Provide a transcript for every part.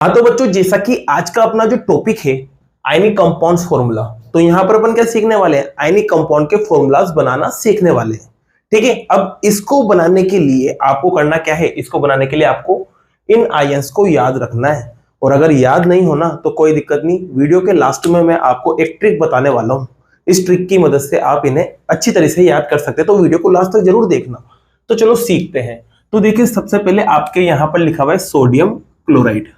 हाँ तो बच्चों, जैसा कि आज का अपना जो टॉपिक है आयनिक कंपाउंड्स फॉर्मूला, तो यहां पर अपन क्या सीखने वाले हैं, आयनिक कंपाउंड के फॉर्मूलाज बनाना सीखने वाले हैं। ठीक है, अब इसको बनाने के लिए आपको करना क्या है, इसको बनाने के लिए आपको इन आयंस को याद रखना है। और अगर याद नहीं होना तो कोई दिक्कत नहीं, वीडियो के लास्ट में मैं आपको एक ट्रिक बताने वाला हूं। इस ट्रिक की मदद से आप इन्हें अच्छी तरह से याद कर सकते हैं, तो वीडियो को लास्ट तक जरूर देखना। तो चलो सीखते हैं। तो देखिए, सबसे पहले आपके यहां पर लिखा हुआ है सोडियम क्लोराइड।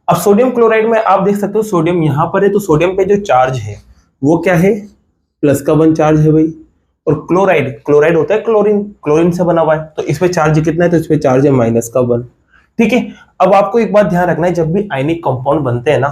अब सोडियम क्लोराइड में आप देख सकते हो सोडियम यहां पर है, तो सोडियम पे जो चार्ज है वो क्या है, प्लस का 1 चार्ज है भाई। और क्लोराइड, क्लोराइड होता है क्लोरीन, क्लोरीन से बना हुआ है, तो इस पे चार्ज कितना है, तो इस पे चार्ज है माइनस का 1। ठीक है, अब आपको एक बात ध्यान रखना है, जब भी आयनिक कंपाउंड बनते हैं ना,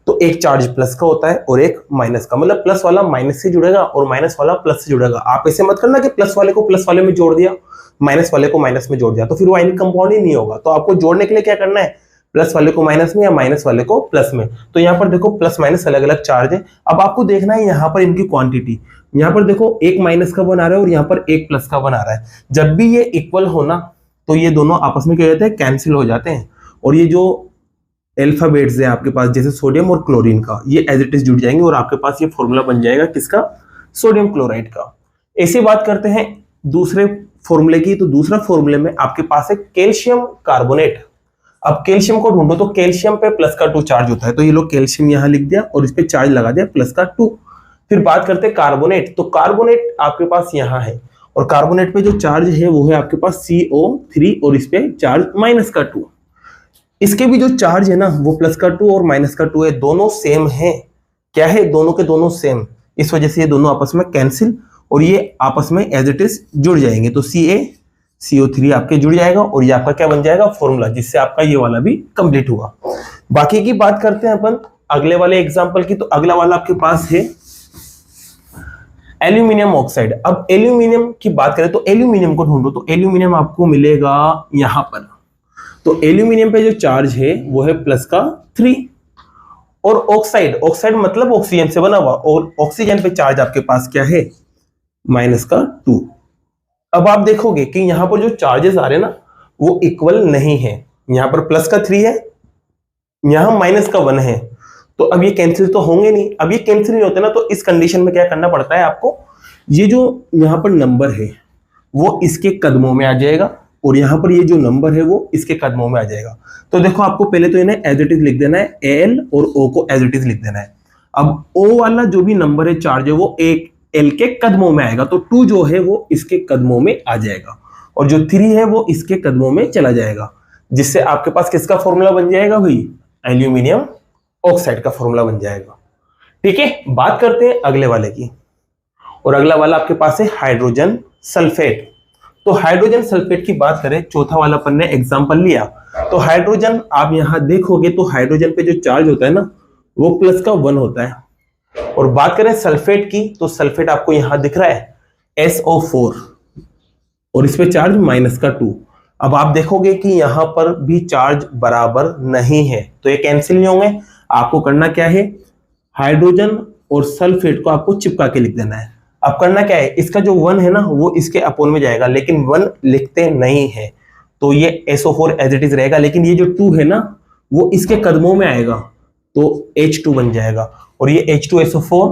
तो एक चार्ज प्लस का होता है और एक माइनस का, मतलब प्लस वाला माइनस से जुड़ेगा और माइनस वाला प्लस से जुड़ेगा। आप ऐसे मत करना कि प्लस वाले को प्लस वाले में जोड़ दिया, माइनस वाले को माइनस में जोड़ दिया, तो फिर वो आयनिक कंपाउंड ही नहीं होगा। तो आपको जोड़ने के लिए क्या करना है, प्लस वाले को माइनस में या माइनस वाले को प्लस में। तो यहाँ पर देखो प्लस माइनस अलग अलग चार्ज है। अब आपको देखना है यहाँ पर इनकी क्वांटिटी, यहाँ पर देखो एक माइनस का 1 आ रहा है और यहाँ पर एक प्लस का 1 आ रहा है। जब भी ये इक्वल होना तो ये दोनों आपस में क्या हो जाते हैं, कैंसिल हो जाते हैं। और ये जो अल्फाबेट्स है आपके पास, जैसे सोडियम और क्लोरीन का, ये एज इट इज जुड़ जाएंगे और आपके पास ये फॉर्मूला बन जाएगा किसका, सोडियम क्लोराइड का। ऐसे बात करते हैं दूसरे फॉर्मूले की, तो दूसरा फॉर्मूले में आपके पास है कैल्शियम कार्बोनेट। अब कैल्शियम को ढूंढो, तो कैल्शियम पे प्लस का 2 चार्ज होता है, तो ये लोग कैल्शियम यहां लिख दिया और इस पे चार्ज लगा दिया प्लस का 2। फिर बात करते हैं कार्बोनेट, तो कार्बोनेट आपके पास यहां है और कार्बोनेट पे जो चार्ज है वो है आपके पास CO3 और इस पे चार्ज माइनस का 2। इसके भी जो चार्ज है ना वो प्लस का 2 और माइनस का 2 है, दोनों सेम है। क्या है, दोनों के दोनों सेम, इस वजह से ये दोनों आपस में कैंसिल और ये आपस में एज इट इज जुड़ जाएंगे। तो CO3 आपके जुड़ जाएगा और ये आपका क्या बन जाएगा, फॉर्मूला, जिससे आपका ये वाला भी कंप्लीट हुआ। बाकी की बात करते हैं अपन अगले वाले एग्जांपल की, तो अगला वाला आपके पास है एल्यूमिनियम ऑक्साइड। अब एल्यूमिनियम की बात करें तो एल्यूमिनियम को ढूंढो, तो एल्यूमिनियम आपको मिलेगा यहां पर। तो एल्यूमिनियम पे जो चार्ज है वो है प्लस का 3 और ऑक्साइड, ऑक्साइड मतलब ऑक्सीजन से बना हुआ, और ऑक्सीजन पे चार्ज आपके पास क्या है, माइनस का 2। अब आप देखोगे कि यहां पर जो चार्जेस आ रहे हैं ना वो इक्वल नहीं है, यहां पर प्लस का 3 है, यहां माइनस का 1 है, तो अब ये कैंसिल तो होंगे नहीं। अब ये कैंसिल नहीं होते ना, तो इस कंडीशन में क्या करना पड़ता है आपको, ये जो यहां पर नंबर है वो इसके कदमों में आ जाएगा और यहां पर ये जो नंबर है वो इसके कदमों में आ जाएगा। तो देखो आपको पहले तो इन्हें एज इट इज लिख देना है, एल और ओ को एज इट इज लिख देना है। अब ओ वाला जो भी नंबर है, चार्ज है, वो एक एल के कदमों में आएगा, तो 2 जो है वो इसके कदमों में आ जाएगा और जो 3 है वो इसके कदमों में चला जाएगा, जिससे आपके पास किसका फॉर्मूला बन जाएगा भाई, एल्यूमिनियम ऑक्साइड का फॉर्मूला बन जाएगा। ठीक है, बात करते हैं अगले वाले की, और अगला वाला आपके पास है हाइड्रोजन सल्फेट। तो हाइड्रोजन सल्फेट की बात करें, चौथा वाला अपन ने एग्जांपल लिया, तो हाइड्रोजन आप यहां देखोगे तो हाइड्रोजन पे जो चार्ज होता है ना वो प्लस का 1 होता है। और बात करें सल्फेट की, तो सल्फेट आपको यहां दिख रहा है SO4 और इस पे चार्ज माइनस का 2। अब आप देखोगे कि यहां पर भी चार्ज बराबर नहीं है, तो ये कैंसिल नहीं होंगे। आपको करना क्या है, हाइड्रोजन और सल्फेट को आपको चिपका के लिख देना है। अब करना क्या है, इसका जो 1 है ना वो इसके अपोन में जाएगा, लेकिन 1 लिखते नहीं है, तो ये SO4 एज इट इज रहेगा, लेकिन ये जो 2 है ना वो इसके कदमों में आएगा, तो H2 बन जाएगा। और ये H2SO4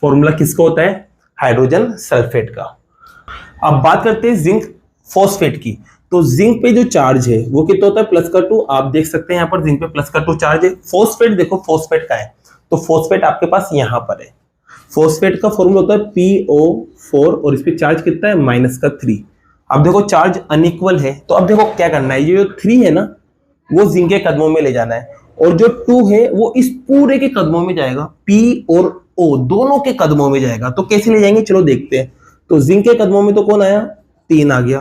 फॉर्मूला किसका होता है, हाइड्रोजन सल्फेट का। अब बात करते हैं जिंक फॉस्फेट की, तो जिंक पे जो चार्ज है वो कितना होता है, प्लस का 2। आप देख सकते हैं यहाँ पर जिंक पे प्लस का 2 चार्ज है। फॉस्फेट देखो, फॉस्फेट का है, तो फॉस्फेट आपके पास यहां पर है। फॉस्फेट का फॉर्मूला होता है PO4 और इस पे चार्ज कितना है, माइनस का 3। अब देखो चार्ज अनइक्वल है, तो अब देखो क्या करना है, ये जो 3 है ना वो जिंक के कदमों में ले जाना है और जो 2 है वो इस पूरे के कदमों में जाएगा, P और O दोनों के कदमों में जाएगा। तो कैसे ले जाएंगे, चलो देखते हैं। तो जिंक के कदमों में तो कौन आया, 3 आ गया,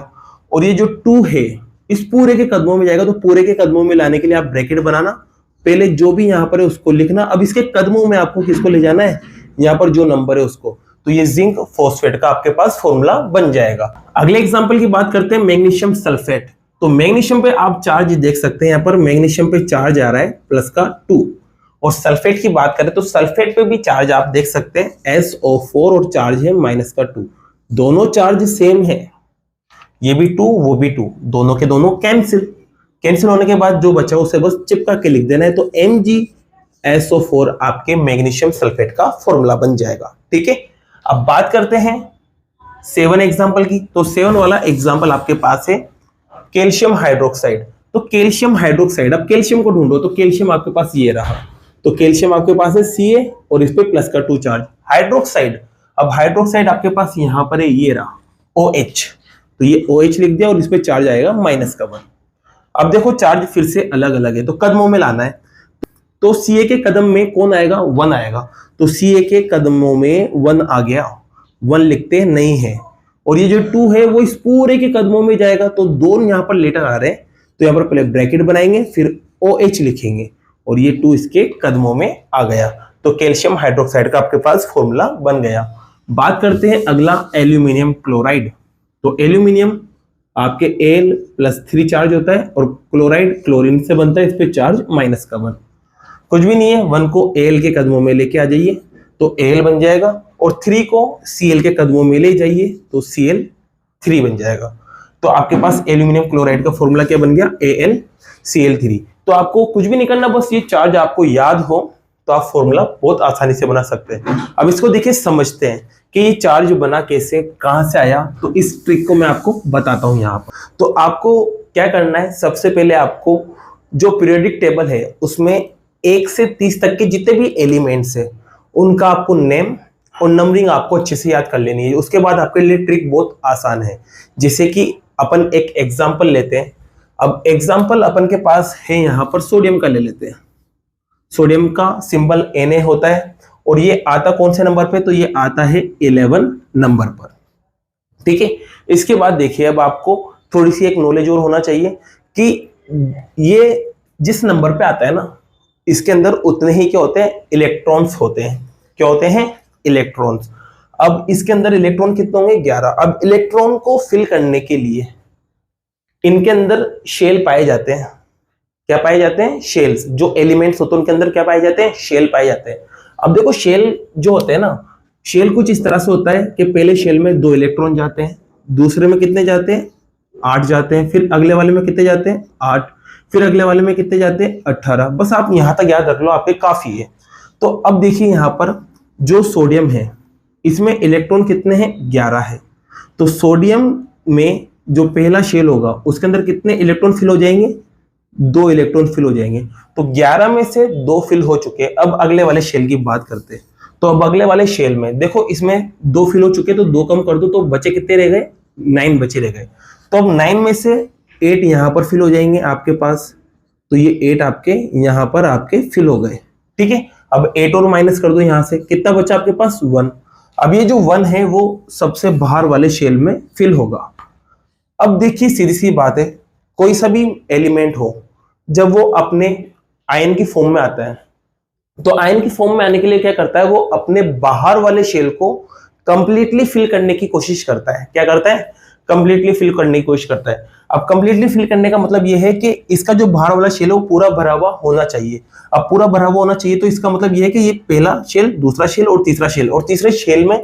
और ये जो 2 है इस पूरे के कदमों में जाएगा, तो पूरे के कदमों में लाने के लिए आप ब्रैकेट बनाना, पहले जो भी यहां पर है उसको लिखना, अब इसके कदमों में आपको किसको ले जाना है, यहां पर जो नंबर है उसको। तो ये जिंक फॉस्फेट का आपके पास फॉर्मूला बन जाएगा। अगले एग्जांपल की बात करते हैं मैग्नीशियम सल्फेट। तो मैग्नीशियम पे आप चार्ज देख सकते हैं, यहां पर मैग्नीशियम पे चार्ज आ रहा है प्लस का 2। और सल्फेट की बात करें तो सल्फेट पे भी चार्ज आप देख सकते हैं SO4 और चार्ज है माइनस का 2। दोनों चार्ज सेम है, ये भी 2 वो भी 2, दोनों के दोनों कैंसिल। कैंसिल होने के बाद जो बचा उसे बस चिपका के लिख देना है, तो MgSO4 आपके मैग्नीशियम सल्फेट का फॉर्मूला बन जाएगा। ठीक है, अब बात करते हैं 7 एग्जांपल की। तो 7 वाला एग्जांपल आपके पास है कैल्शियम हाइड्रोक्साइड। तो कैल्शियम हाइड्रोक्साइड, अब कैल्शियम को ढूंढो, तो कैल्शियम आपके पास ये रहा, तो कैल्शियम आपके पास है Ca और इस पे प्लस का 2 चार्ज। हाइड्रोक्साइड, अब हाइड्रोक्साइड आपके पास यहां पर है, ये रहा OH, तो ये OH लिख दिया और इस पे चार्ज आएगा माइनस का 1। अब देखो चार्ज फिर से अलग अलग है तो कदमों में लाना है, तो Ca के कदम में कौन आएगा, 1 आएगा, तो Ca के कदमों में 1 आ गया, 1 लिखते नहीं है, और ये जो 2 है वो इस पूरे के कदमों में जाएगा, तो 2 यहाँ पर लेटर आ रहे हैं, तो यहाँ पर पहले ब्रैकेट बनाएंगे फिर OH लिखेंगे और ये 2 इसके कदमों में आ गया, तो कैल्शियम हाइड्रोक्साइड का आपके पास फॉर्मूला बन गया। बात करते हैं अगला एल्यूमिनियम क्लोराइड। तो एल्यूमिनियम आपके Al+3 चार्ज होता है और क्लोराइड क्लोरीन से बनता है, इस पे चार्ज माइनस का 1, कुछ भी नहीं है, 1 को Al के कदमों में लेके आ जाइए तो Al बन जाएगा, और 3 को Cl के कदमों में ले जाइए तो Cl3 बन जाएगा। तो आपके पास एल्यूमिनियम क्लोराइड का फॉर्मूला क्या बन गया, AlCl3। तो आपको कुछ भी नहीं करना, बस ये चार्ज आपको याद हो तो आप फॉर्मूला बहुत आसानी से बना सकते हैं। अब इसको देखिए, समझते हैं कि ये चार्ज बना कैसे, कहां से आया, तो इस ट्रिक को मैं आपको बताता हूं यहाँ पर। तो आपको क्या करना है, सबसे पहले आपको जो पीरियोडिक टेबल है उसमें 1 से 30 तक के जितने भी एलिमेंट्स है उनका आपको नेम और नंबरिंग आपको अच्छे से याद कर लेनी है। उसके बाद आपके लिए ट्रिक बहुत आसान है। जैसे कि अपन एक एग्जांपल लेते हैं। अब एग्जांपल अपन के पास है यहाँ पर सोडियम का ले लेते हैं। सोडियम का सिंबल Na होता है और ये आता कौन से नंबर पे, तो ये आता है 11 नंबर पर। ठीक है, इसके बाद देखिए, अब आपको थोड़ी सी एक नॉलेज और होना चाहिए कि ये जिस नंबर पे आता है ना, इसके अंदर उतने ही क्या होते हैं, इलेक्ट्रॉन्स होते हैं। क्या होते हैं, इलेक्ट्रॉन्स। अब इसके अंदर इलेक्ट्रॉन कितने होंगे, 11। अब इलेक्ट्रॉन को फिल करने के लिए इनके अंदर शेल पाए जाते हैं। क्या पाए जाते हैं, शेल्स। जो एलिमेंट्स होते हैं उनके अंदर क्या पाए जाते हैं, शेल पाए जाते हैं। अब देखो शेल जो होते हैं ना, शेल कुछ इस तरह से होता है कि पहले शेल में 2 इलेक्ट्रॉन जाते हैं, दूसरे में कितने जाते हैं, 8 जाते हैं, फिर अगले वाले में कितने जाते हैं, 8, फिर अगले वाले में कितने जाते हैं, 18। बस आप यहां तक याद रख लो, आपके काफी है। तो अब देखिए यहाँ पर जो सोडियम है इसमें इलेक्ट्रॉन कितने हैं, 11 है। तो सोडियम में जो पहला शेल होगा उसके अंदर कितने इलेक्ट्रॉन फिल हो जाएंगे, 2 इलेक्ट्रॉन फिल हो जाएंगे। तो 11 में से 2 फिल हो चुके। अब अगले वाले शेल की बात करते हैं। तो अब अगले वाले शेल में देखो, इसमें 2 फिल हो चुके, तो 2 कम कर दो तो बचे कितने रह गए, 9 बचे रह गए। तो अब 9 में से 8 यहां पर फिल हो जाएंगे आपके पास, तो ये 8 आपके यहां पर आपके फिल हो गए। ठीक है, अब 8 और माइनस कर दो यहां से, कितना बचा आपके पास, 1। अब ये जो 1 है वो सबसे बाहर वाले शेल में फिल होगा। अब देखिए सीधी सी बात है, कोई सा भी एलिमेंट हो जब वो अपने आयन की फॉर्म में आता है, तो आयन की फॉर्म में आने के लिए क्या करता है, वो अपने बाहर वाले शेल को कंप्लीटली फिल करने की कोशिश करता है। क्या करता है, कंप्लीटली फिल करने की कोशिश करता है। अब कंप्लीटली फिल करने का मतलब ये है कि इसका जो बाहर वाला शेल है वो पूरा भरा हुआ होना चाहिए। अब पूरा भरा हुआ होना चाहिए तो इसका मतलब ये है कि ये पहला शेल, दूसरा शेल और तीसरा शेल, और तीसरे शेल में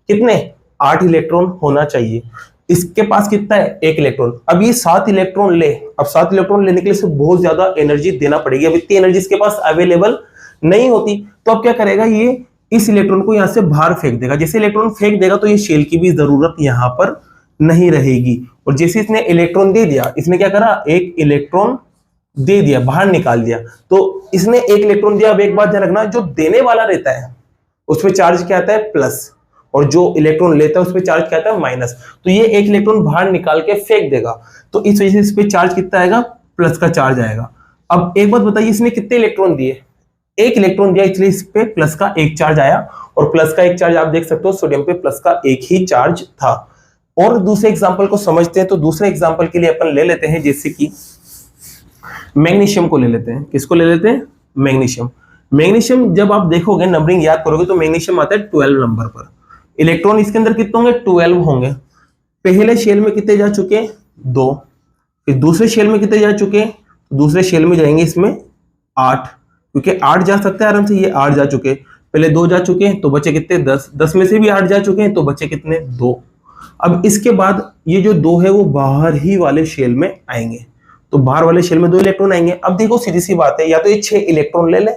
कितने, 8 इलेक्ट्रॉन होना चाहिए। इसके पास कितना है, 1 इलेक्ट्रॉन। अब ये 7 इलेक्ट्रॉन ले, अब 7 इलेक्ट्रॉन लेने के लिए बहुत ज्यादा एनर्जी देना पड़ेगी। अब इतनी एनर्जी इसके पास अवेलेबल नहीं होती, तो अब क्या करेगा, ये इस इलेक्ट्रॉन को यहां से बाहर फेंक देगा। जैसे इलेक्ट्रॉन फेंक देगा तो ये शेल की भी जरूरत यहां पर नहीं रहेगी। और जैसे इसने इलेक्ट्रॉन दे दिया, इसने क्या करा, 1 इलेक्ट्रॉन दे दिया, बाहर निकाल दिया। तो इसने 1 इलेक्ट्रॉन दिया। अब एक बात ध्यान रखना, जो देने वाला रहता है उसमें चार्ज क्या आता है, प्लस, और जो इलेक्ट्रॉन लेता है उसमें चार्ज क्या आता है, माइनस। तो ये 1 इलेक्ट्रॉन बाहर निकाल के फेंक देगा, तो इस वजह से इस पे चार्ज कितना आएगा, प्लस का चार्ज आएगा। अब एक बात बताइए, इसने कितने इलेक्ट्रॉन दिए, 1 इलेक्ट्रॉन दिया, इसलिए इस पे प्लस का 1 चार्ज आया। और प्लस का 1 चार्ज आप देख सकते हो, सोडियम पे प्लस का 1 ही चार्ज था। और दूसरे एग्जाम्पल को समझते हैं। तो दूसरे एग्जाम्पल के लिए अपन ले लेते हैं, जैसे कि मैग्नीशियम को ले लेते हैं। किसको ले लेते हैं, मैग्नीशियम। मैग्नीशियम जब आप देखोगे, नंबरिंग याद करोगे, तो मैग्नीशियम आता है 12 नंबर पर। इलेक्ट्रॉन इसके अंदर कितने होंगे, 12 होंगे। पहले शेल में कितने जा चुके, 2। फिर दूसरे शेल में कितने जा चुके, दूसरे शेल में जाएंगे इसमें 8, क्योंकि 8 जा सकता है आराम से, ये 8 जा चुके। पहले 2 जा चुके हैं तो बचे कितने, 10। 10 में से भी 8 जा चुके हैं तो बचे कितने, 2। अब इसके बाद ये जो 2 है वो बाहर ही वाले शेल में आएंगे, तो बाहर वाले शेल में 2 इलेक्ट्रॉन आएंगे। अब देखो सीधी सी बात है, या तो ये 6 इलेक्ट्रॉन ले ले,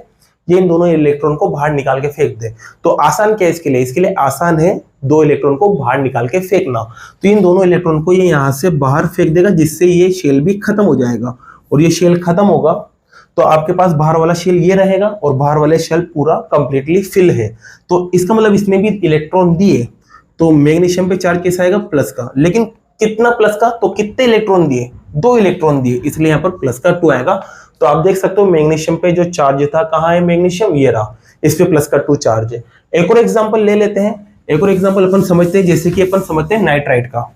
ये इन दोनों इलेक्ट्रॉन को बाहर निकाल के फेंक दे। तो आसान क्या है इसके लिए आसान है 2 इलेक्ट्रॉन को बाहर निकाल के फेंकना। तो इन दोनों इलेक्ट्रॉन को ये यहाँ से बाहर फेंक देगा, जिससे ये शेल भी खत्म हो जाएगा। और ये शेल खत्म होगा तो आपके पास बाहर वाला शेल ये रहेगा और बाहर वाले शेल पूरा कंप्लीटली फिल है। तो इसका मतलब इसने भी इलेक्ट्रॉन दिए, तो मैग्नीशियम पे चार्ज कैसा आएगा? प्लस का। लेकिन कितना प्लस का? तो कितने इलेक्ट्रॉन दिए? 2 इलेक्ट्रॉन दिए, इसलिए यहाँ पर प्लस का 2 आएगा। तो आप देख सकते हो मैग्नीशियम पे जो चार्ज था, कहाँ है मैग्नीशियम? ये रहा, इस पे प्लस का 2 चार्ज है। एक और एग्जांपल ले लेते हैं। एक और एग्जांपल अपन समझते हैं, जैसे कि अपन समझते हैं नाइट्राइट का।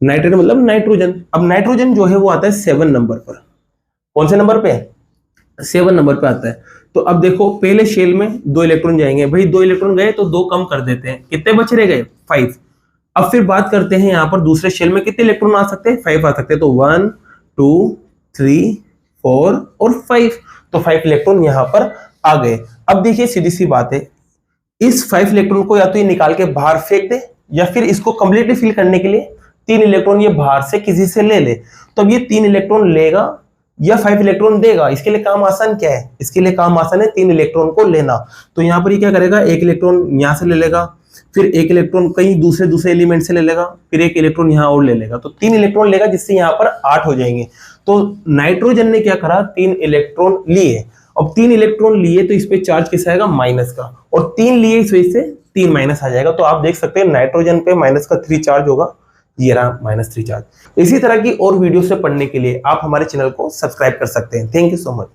नाइट्राइट मतलब नाइट्रोजन। अब नाइट्रोजन जो है वो आता है 7 नंबर पर। कौन से नंबर पे? 7 नंबर पे आता है। तो अब देखो पहले शेल में 2 इलेक्ट्रॉन जाएंगे, भाई 2 इलेक्ट्रॉन गए तो 2 कम कर देते हैं, कितने बच रह गए? 5। अब फिर बात करते हैं यहाँ पर दूसरे शेल में कितने इलेक्ट्रॉन आ सकते हैं? 5 आ सकते हैं। तो 1 2 3 4 और 5, तो 5 इलेक्ट्रॉन यहाँ पर आ गए। अब देखिए सीधी सी बात है, इस 5 इलेक्ट्रॉन को या तो ये निकाल के बाहर फेंक दे, या फिर इसको कंप्लीटली फिल करने के लिए 3 इलेक्ट्रॉन ये बाहर से किसी से ले ले। तो अब ये 3 इलेक्ट्रॉन लेगा या 5 इलेक्ट्रॉन देगा? इसके लिए काम आसान क्या है? इसके लिए काम आसान है 3 इलेक्ट्रॉन को लेना। तो यहाँ पर ये क्या करेगा? 1 इलेक्ट्रॉन यहाँ से ले लेगा, फिर 1 इलेक्ट्रॉन कहीं दूसरे एलिमेंट से ले लेगा, फिर 1 इलेक्ट्रॉन यहाँ और ले लेगा। तो 3 इलेक्ट्रॉन लेगा, जिससे यहाँ पर 8 हो जाएंगे। तो नाइट्रोजन ने क्या करा? 3 इलेक्ट्रॉन लिए। अब 3 इलेक्ट्रॉन लिए तो इस पे चार्ज कैसा आएगा? माइनस का, और 3 लिए इस वजह से 3 माइनस आ जाएगा। तो आप देख सकते हैं नाइट्रोजन पे माइनस का 3 चार्ज होगा, ये रहा -3 चार्ज। इसी तरह की और वीडियो से पढ़ने के लिए आप हमारे चैनल को सब्सक्राइब कर सकते हैं। Thank you so much.